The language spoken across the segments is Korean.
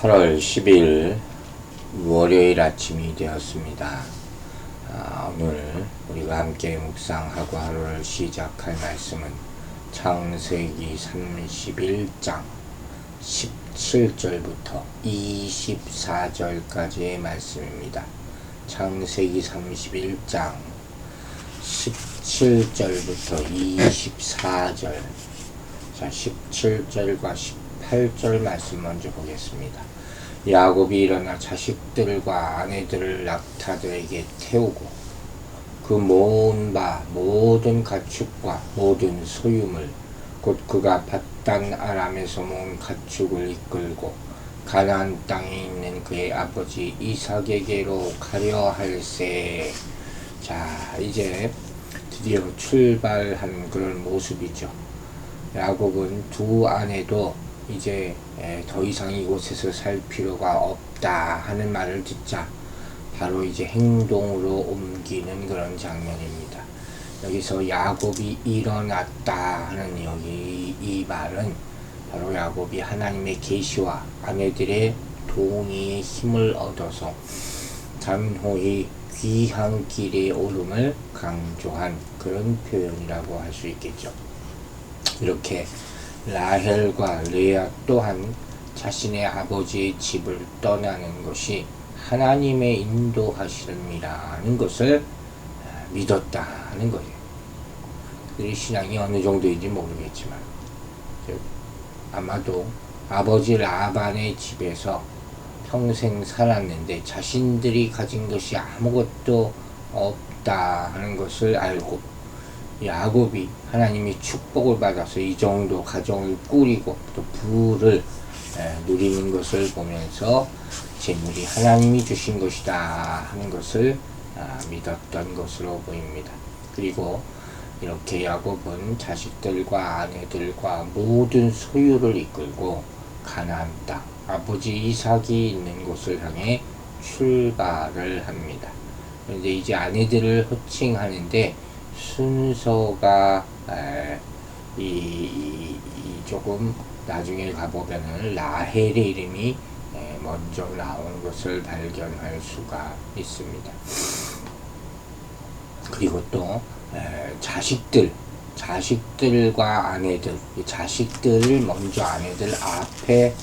8월 10일 월요일 아침이 되었습니다. 오늘 우리가 함께 묵상하고 하루를 시작할 말씀은 창세기 31장 17절부터 24절까지의 말씀입니다. 창세기 31장 17절부터 24절. 자, 17절과 18절 말씀 먼저 보겠습니다. 야곱이 일어나 자식들과 아내들을 낙타들에게 태우고 그 모은 바 모든 가축과 모든 소유물 곧 그가 밧단 아람에서 모은 가축을 이끌고 가나안 땅에 있는 그의 아버지 이삭에게로 가려 할세. 자, 이제 드디어 출발한 그런 모습이죠. 야곱은 두 아내도 이제 더 이상 이곳에서 살 필요가 없다 하는 말을 듣자 바로 이제 행동으로 옮기는 그런 장면입니다. 여기서 야곱이 일어났다 하는 여기 이 말은 바로 야곱이 하나님의 계시와 아내들의 동의의 힘을 얻어서 단호히 귀한 길에 오름을 강조한 그런 표현이라고 할 수 있겠죠. 이렇게 라헬과 레아 또한 자신의 아버지의 집을 떠나는 것이 하나님의 인도하심이라는 것을 믿었다는 거예요. 그들의 신앙이 어느 정도인지 모르겠지만 아마도 아버지 라반의 집에서 평생 살았는데 자신들이 가진 것이 아무것도 없다 하는 것을 알고 야곱이 하나님이 축복을 받아서 이 정도 가정을 꾸리고 또 부를 누리는 것을 보면서 재물이 하나님이 주신 것이다 하는 것을 믿었던 것으로 보입니다. 그리고 이렇게 야곱은 자식들과 아내들과 모든 소유를 이끌고 가나안 땅 아버지 이삭이 있는 곳을 향해 출발을 합니다. 그런데 이제 아내들을 호칭하는데 순서가 조금 나중에 가보면은 라헬의 이름이 먼저 나온 것을 발견할 수가 있습니다. 그리고 또 자식들과 아내들, 자식들을 먼저 아내들 앞에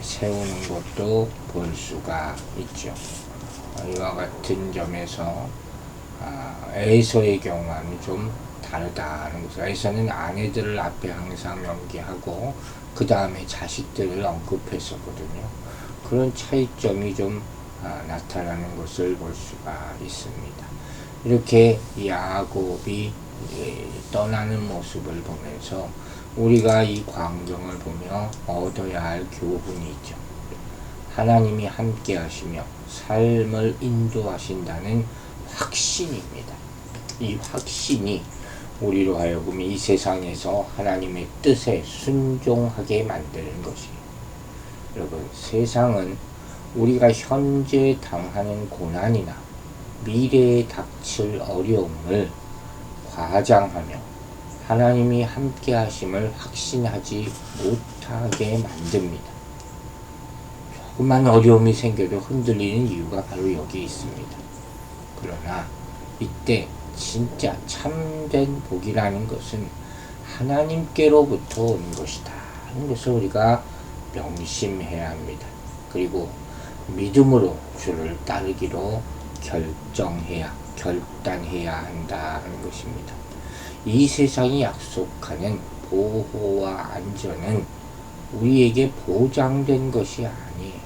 세우는 것도 볼 수가 있죠. 이와 같은 점에서 에서의 경우는 좀 다르다는 거죠. 에서는 아내들을 앞에 항상 명기하고 그 다음에 자식들을 언급했었거든요. 그런 차이점이 좀 나타나는 것을 볼 수가 있습니다. 이렇게 야곱이 떠나는 모습을 보면서 우리가 이 광경을 보며 얻어야 할 교훈이 있죠. 하나님이 함께 하시며 삶을 인도하신다는 확신입니다. 이 확신이 우리로 하여금 이 세상에서 하나님의 뜻에 순종하게 만드는 것이에요. 여러분, 세상은 우리가 현재 당하는 고난이나 미래에 닥칠 어려움을 과장하며 하나님이 함께 하심을 확신하지 못하게 만듭니다. 조금만 어려움이 생겨도 흔들리는 이유가 바로 여기 있습니다. 그러나 이때 진짜 참된 복이라는 것은 하나님께로부터 온 것이다 하는 것을 우리가 명심해야 합니다. 그리고 믿음으로 주를 따르기로 결단해야 한다는 것입니다. 이 세상이 약속하는 보호와 안전은 우리에게 보장된 것이 아니에요.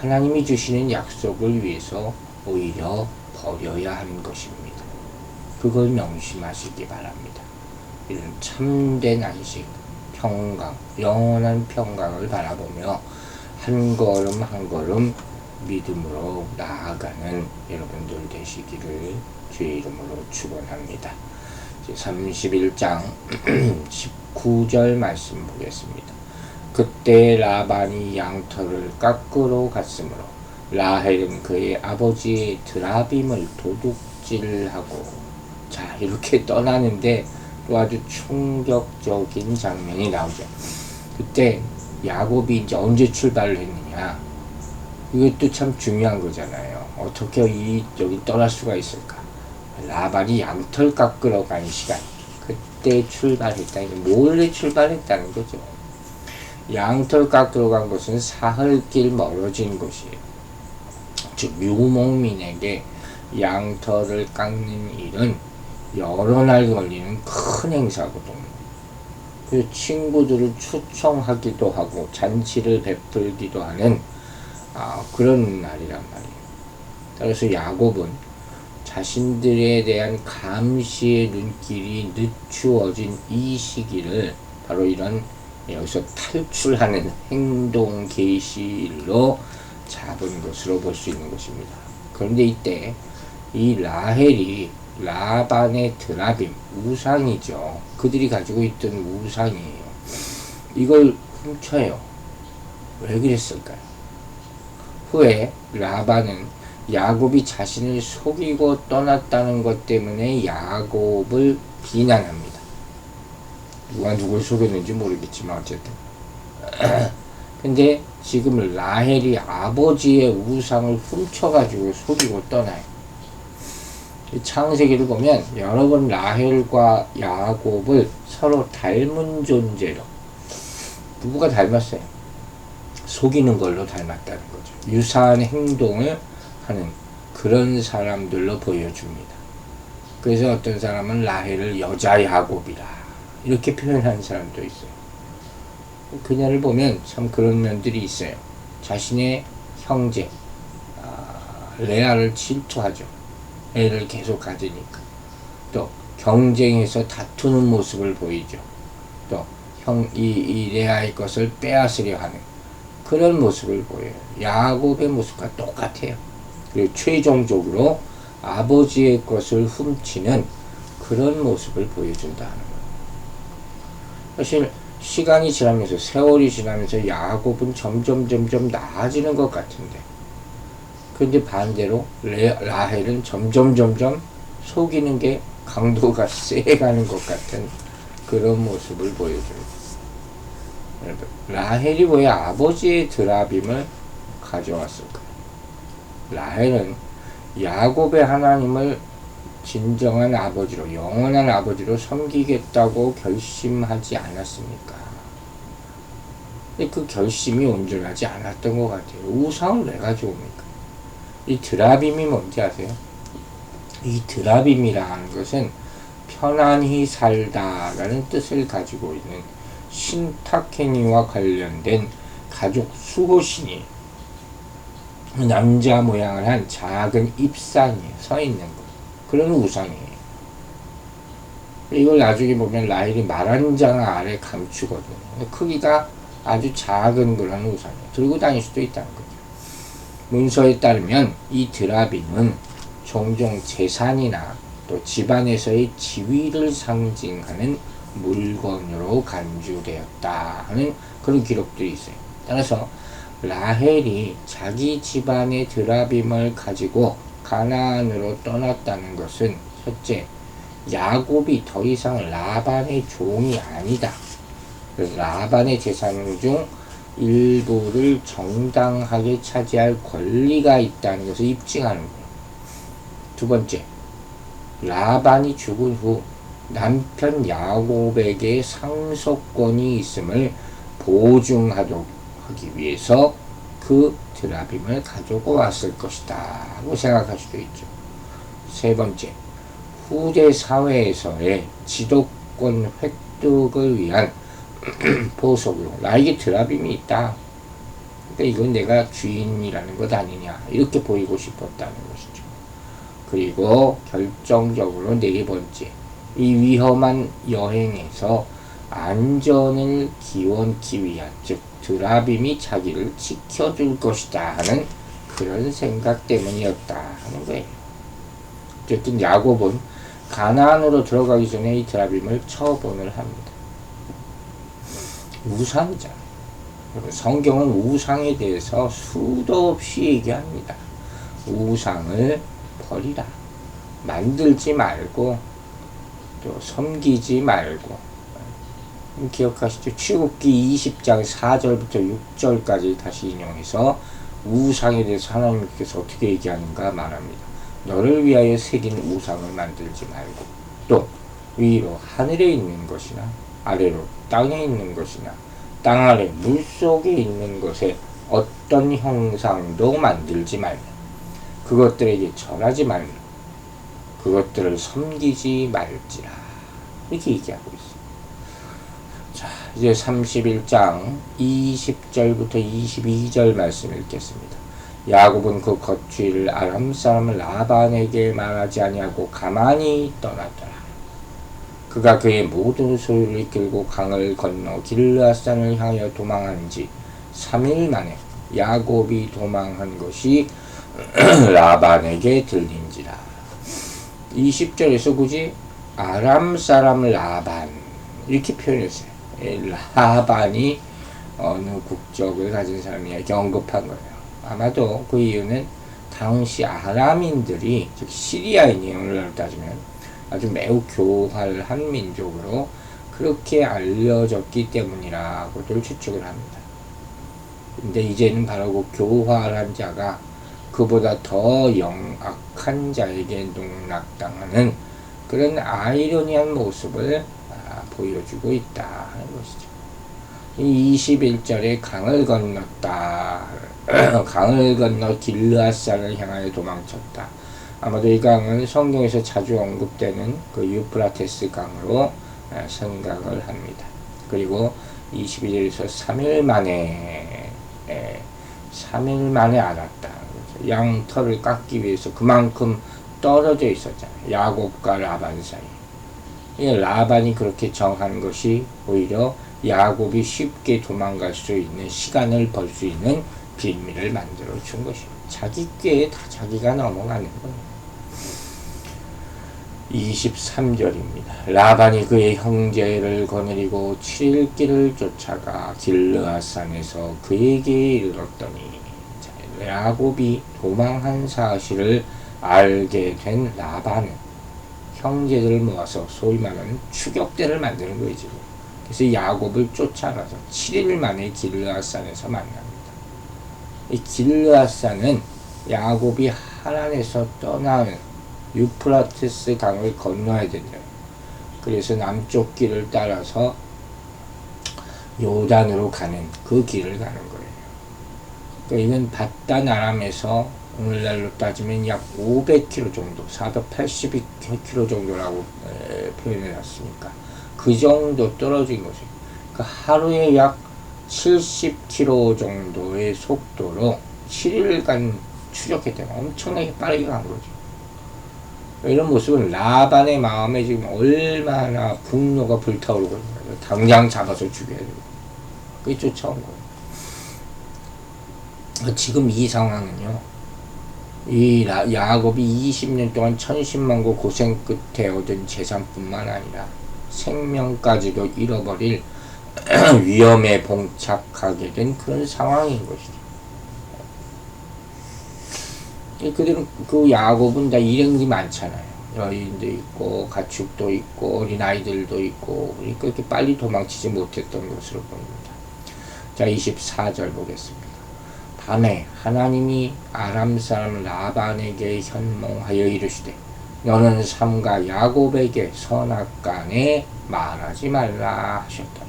하나님이 주시는 약속을 위해서 오히려 버려야 하는 것입니다. 그걸 명심하시기 바랍니다. 이런 참된 안식, 평강, 영원한 평강을 바라보며 한 걸음 한 걸음 믿음으로 나아가는 여러분들 되시기를 주의 이름으로 축원합니다. 31장 19절 말씀 보겠습니다. 그때 라반이 양털을 깎으러 갔으므로 라헬은 그의 아버지의 드라빔을 도둑질하고, 자, 이렇게 떠나는데 또 아주 충격적인 장면이 나오죠. 그때 야곱이 이제 언제 출발을 했느냐. 이것도 참 중요한 거잖아요. 어떻게 여기 떠날 수가 있을까? 라반이 양털 깎으러 간 시간. 그때 출발했다. 몰래 출발했다는 거죠. 양털 깎으러 간 것은 사흘길 멀어진 곳이에요. 즉 묘목민에게 양털을 깎는 일은 여러 날 걸리는 큰 행사거든요. 그 친구들을 초청하기도 하고 잔치를 베풀기도 하는 그런 날이란 말이에요. 따라서 야곱은 자신들에 대한 감시의 눈길이 늦추어진 이 시기를 바로 이런 여기서 탈출하는 행동 계시로 잡은 것으로 볼 수 있는 것입니다. 그런데 이때 이 라헬이 라반의 드라빔, 우상이죠. 그들이 가지고 있던 우상이에요. 이걸 훔쳐요. 왜 그랬을까요? 후에 라반은 야곱이 자신을 속이고 떠났다는 것 때문에 야곱을 비난합니다. 누가 누굴 속였는지 모르겠지만 어쨌든. 근데 지금 라헬이 아버지의 우상을 훔쳐가지고 속이고 떠나요. 창세기를 보면 여러 번 라헬과 야곱을 서로 닮은 존재로 부부가 닮았어요. 속이는 걸로 닮았다는 거죠. 유사한 행동을 하는 그런 사람들로 보여줍니다. 그래서 어떤 사람은 라헬을 여자 야곱이라 이렇게 표현하는 사람도 있어요. 그녀를 보면 참 그런 면들이 있어요. 자신의 형제 레아를 질투하죠. 애를 계속 가지니까. 또 경쟁해서 다투는 모습을 보이죠. 또 이 레아의 것을 빼앗으려 하는 그런 모습을 보여요. 야곱의 모습과 똑같아요. 그리고 최종적으로 아버지의 것을 훔치는 그런 모습을 보여준다는 거예요. 사실 시간이 지나면서 세월이 지나면서 야곱은 점점 나아지는 것 같은데, 근데 반대로 라헬은 점점 속이는 게 강도가 세가는 것 같은 그런 모습을 보여줍니다. 라헬이 왜 아버지의 드라빔을 가져왔을까요? 라헬은 야곱의 하나님을 진정한 아버지로, 영원한 아버지로 섬기겠다고 결심하지 않았습니까? 근데 그 결심이 온전하지 않았던 것 같아요. 우상을 왜 가져옵니까? 이 드라빔이 뭔지 아세요? 이 드라빔이라는 것은 편안히 살다라는 뜻을 가지고 있는 신탁행위와 관련된 가족 수호신이에요. 남자 모양을 한 작은 잎산이에요. 서 있는 거. 그런 우상이에요. 이걸 나중에 보면 라헬이 말 한 장 아래 감추거든요. 크기가 아주 작은 그런 우상이에요. 들고 다닐 수도 있다는 거죠. 문서에 따르면 이 드라빔은 종종 재산이나 또 집안에서의 지위를 상징하는 물건으로 간주되었다 하는 그런 기록들이 있어요. 따라서 라헬이 자기 집안의 드라빔을 가지고 가나안으로 떠났다는 것은 첫째, 야곱이 더 이상 라반의 종이 아니다. 그래서 라반의 재산 중 일부를 정당하게 차지할 권리가 있다는 것을 입증하는 거예요. 두 번째, 라반이 죽은 후 남편 야곱에게 상속권이 있음을 보증하기 위해서 그 드라빔을 가지고 왔을 것이다 하고 생각할 수도 있죠. 세 번째, 후대 사회에서의 지도권 획득을 위한 보석으로 나에게 드라빔이 있다. 그러니까 이건 내가 주인이라는 것 아니냐 이렇게 보이고 싶었다는 것이죠. 그리고 결정적으로 네 번째, 이 위험한 여행에서 안전을 기원하기 위한, 즉 드라빔이 자기를 지켜줄 것이다 하는 그런 생각 때문이었다 하는 거예요. 어쨌든 야곱은 가나안으로 들어가기 전에 이 드라빔을 처분을 합니다. 우상이잖아요. 성경은 우상에 대해서 수도 없이 얘기합니다. 우상을 버리라. 만들지 말고 또 섬기지 말고 기억하시죠? 출애굽기 20장 4절부터 6절까지 다시 인용해서 우상에 대해서 하나님께서 어떻게 얘기하는가 말합니다. 너를 위하여 새긴 우상을 만들지 말고 또 위로 하늘에 있는 것이나 아래로 땅에 있는 것이나 땅 아래 물속에 있는 것에 어떤 형상도 만들지 말며 그것들에게 절하지 말며 그것들을 섬기지 말지라 이렇게 얘기하고 있습니다. 자, 이제 31장 20절부터 22절 말씀 읽겠습니다. 야곱은 그 겉주위를 아람 사람 라반에게 말하지 아니하고 가만히 떠났더라. 그가 그의 모든 소유를 이끌고 강을 건너 길르앗산을 향하여 도망한 지 3일 만에 야곱이 도망한 것이 라반에게 들린지라. 20절에서 굳이 아람 사람 라반 이렇게 표현했어요. 라반이 어느 국적을 가진 사람이 이렇게 언급한 거예요. 아마도 그 이유는 당시 아람인들이 즉 시리아인이 오늘날 따지면 아주 매우 교활한 민족으로 그렇게 알려졌기 때문이라고들 추측을 합니다. 근데 이제는 바로 그 교활한 자가 그보다 더 영악한 자에게 농락당하는 그런 아이러니한 모습을 보여주고 있다 하는 것이죠. 21절에 강을 건넜다. 강을 건너 길르앗산을 향하여 도망쳤다. 아마도 이 강은 성경에서 자주 언급되는 그 유프라테스 강으로 생각을 합니다. 그리고 22절에서 3일 만에 알았다. 양털을 깎기 위해서 그만큼 떨어져 있었잖아요. 야곱과 라반 사이. 라반이 그렇게 정한 것이 오히려 야곱이 쉽게 도망갈 수 있는 시간을 벌 수 있는 빌미를 만들어 준 것이에요. 자기 꾀에 다 자기가 넘어가는 거예요. 23절입니다. 라반이 그의 형제를 거느리고 7일 길을 쫓아가 길르앗산에서 그에게 이르렀더니 야곱이 도망한 사실을 알게 된 라반은 형제들을 모아서 소위 말하는 추격대를 만드는 거예요. 지금. 그래서 야곱을 쫓아가서 7일 만에 길르앗산에서 만납니다. 이 길르앗산은 야곱이 하란에서 떠나는 유프라테스 강을 건너야 된다. 그래서 남쪽 길을 따라서 요단으로 가는 그 길을 가는 거예요. 그러니까 이건 바단 아람에서 오늘날로 따지면 약 500km 정도, 482km 정도라고 표현해 놨으니까 그 정도 떨어진 거죠. 그러니까 하루에 약 70km 정도의 속도로 7일간 추적했대요. 엄청나게 빠르게 간 거죠. 이런 모습은 라반의 마음에 지금 얼마나 분노가 불타오르고 있는 거예요. 당장 잡아서 죽여야 되고. 그게 쫓아온 거예요. 지금 이 상황은요, 야곱이 20년 동안 천신만고 고생 끝에 얻은 재산뿐만 아니라 생명까지도 잃어버릴 위험에 봉착하게 된 그런 상황인 것이죠. 그들은 그 야곱은 다 일행이 많잖아요. 여인도 있고 가축도 있고 어린아이들도 있고 그러니까 그렇게 빨리 도망치지 못했던 것으로 보입니다. 자, 24절 보겠습니다. 밤에 하나님이 아람 사람 라반에게 현몽하여 이르시되 너는 삼가 야곱에게 선악간에 말하지 말라 하셨더라.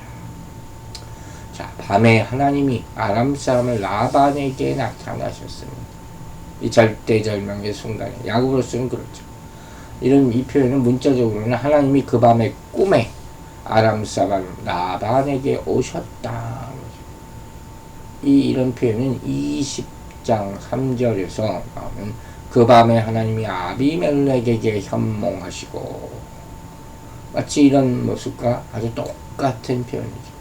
자, 밤에 하나님이 아람 사람 라반에게 나타나셨습니다. 이 절대절명의 순간에 야곱으로서는 그렇죠. 이 표현은 문자적으로는 하나님이 그 밤에 꿈에 아람 사람 라반에게 오셨다. 이런 표현은 20장 3절에서 나오는 그 밤에 하나님이 아비멜렉에게 현몽하시고 마치 이런 모습과 아주 똑같은 표현이죠.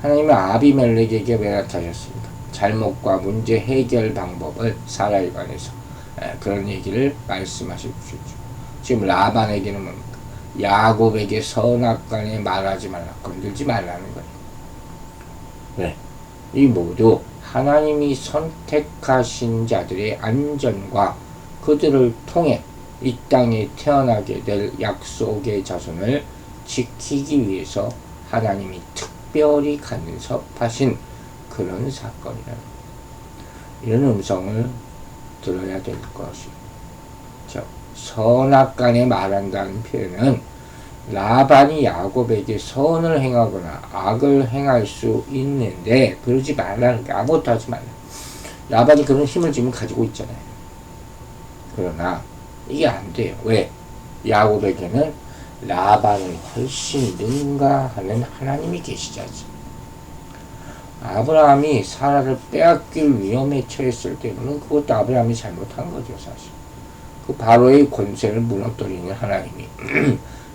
하나님은 아비멜렉에게 왜 나타나셨습니까? 잘못과 문제 해결 방법을 사라에 관해서 그런 얘기를 말씀하실 수 있죠. 지금 라반에게는 뭡니까? 야곱에게 선악간에 말하지 말라, 건들지 말라는 거예요. 네. 이 모두 하나님이 선택하신 자들의 안전과 그들을 통해 이 땅에 태어나게 될 약속의 자손을 지키기 위해서 하나님이 특별히 간섭하신 그런 사건이라. 이런 음성을 들어야 될 것이죠. 선악간에 말한다는 표현은 라반이 야곱에게 선을 행하거나 악을 행할 수 있는데 그러지 말라는 게, 아무것도 하지 말라. 라반이 그런 힘을 지금 가지고 있잖아요. 그러나 이게 안 돼요. 왜? 야곱에게는 라반을 훨씬 능가하는 하나님이 계시지 않습니까? 아브라함이 사라를 빼앗길 위험에 처했을 때는 그것도 아브라함이 잘못한 거죠, 사실. 그 바로의 권세를 무너뜨리는 하나님이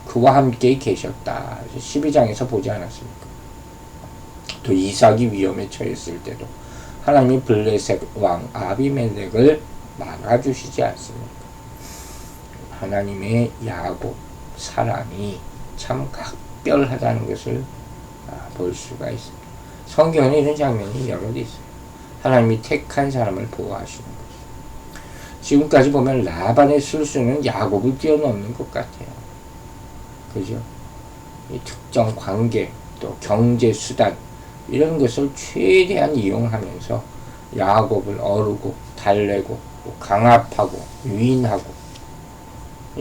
그와 함께 계셨다. 12장에서 보지 않았습니까? 또 이삭이 위험에 처했을 때도 하나님이 블레셋 왕 아비멜렉을 막아주시지 않습니까? 하나님의 야곱 사랑이 참 각별하다는 것을 볼 수가 있습니다. 성경에 이런 장면이 여러 개 있어요. 하나님이 택한 사람을 보호하시는 거죠. 지금까지 보면 라반의 술수는 야곱을 뛰어넘는 것 같아요. 그죠? 이 특정 관계, 또 경제 수단, 이런 것을 최대한 이용하면서 야곱을 어르고, 달래고, 강압하고, 유인하고,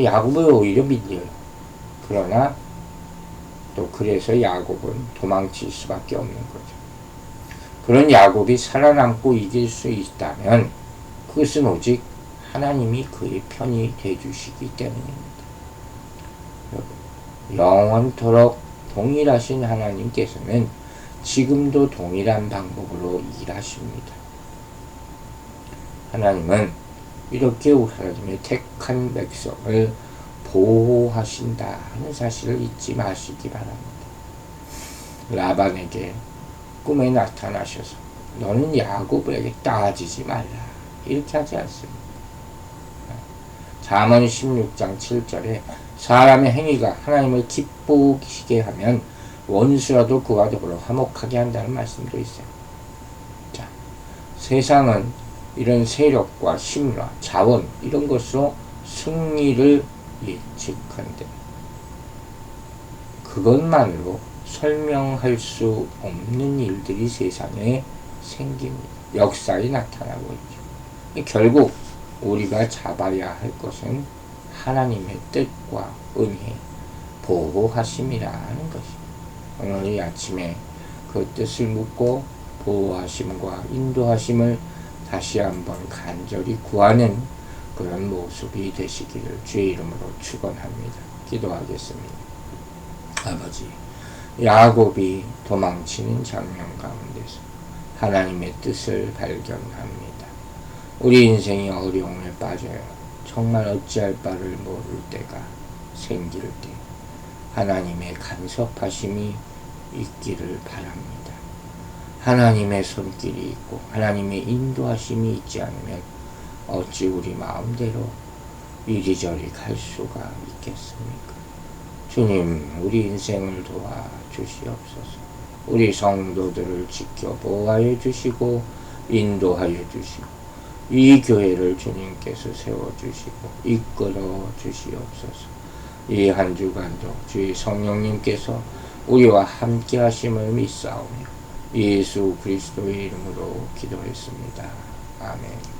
야곱을 오히려 밀려요. 그러나, 또 그래서 야곱은 도망칠 수밖에 없는 거죠. 그런 야곱이 살아남고 이길 수 있다면 그것은 오직 하나님이 그의 편이 되주시기 때문입니다. 영원토록 동일하신 하나님께서는 지금도 동일한 방법으로 일하십니다. 하나님은 이렇게 하나님의 택한 백성을 보호하신다 하는 사실을 잊지 마시기 바랍니다. 라반에게 꿈에 나타나셔서 너는 야곱에게 따지지 말라 이렇게 하지 않습니다. 잠언 16장 7절에 사람의 행위가 하나님을 기쁘시게 하면 원수라도 그와 더불어 화목하게 한다는 말씀도 있어요. 자, 세상은 이런 세력과 힘과 자원 이런 것으로 승리를 예측한데 그것만으로 설명할 수 없는 일들이 세상에 생깁니다. 역사에 나타나고 있죠. 결국 우리가 잡아야 할 것은 하나님의 뜻과 은혜, 보호하심이라는 것입니다. 오늘 이 아침에 그 뜻을 묻고 보호하심과 인도하심을 다시 한번 간절히 구하는 그런 모습이 되시기를 주의 이름으로 축원합니다. 기도하겠습니다. 아버지, 야곱이 도망치는 장면 가운데서 하나님의 뜻을 발견합니다. 우리 인생이 어려움에 빠져요. 정말 어찌할 바를 모를 때가 생길 때 하나님의 간섭하심이 있기를 바랍니다. 하나님의 손길이 있고 하나님의 인도하심이 있지 않으면 어찌 우리 마음대로 이리저리 갈 수가 있겠습니까? 주님, 우리 인생을 도와주시옵소서. 우리 성도들을 지켜 보호하여 주시고 인도하여 주시고 이 교회를 주님께서 세워주시고 이끌어 주시옵소서. 이 한 주간도 주의 성령님께서 우리와 함께 하심을 믿사오며 예수 그리스도의 이름으로 기도했습니다. 아멘.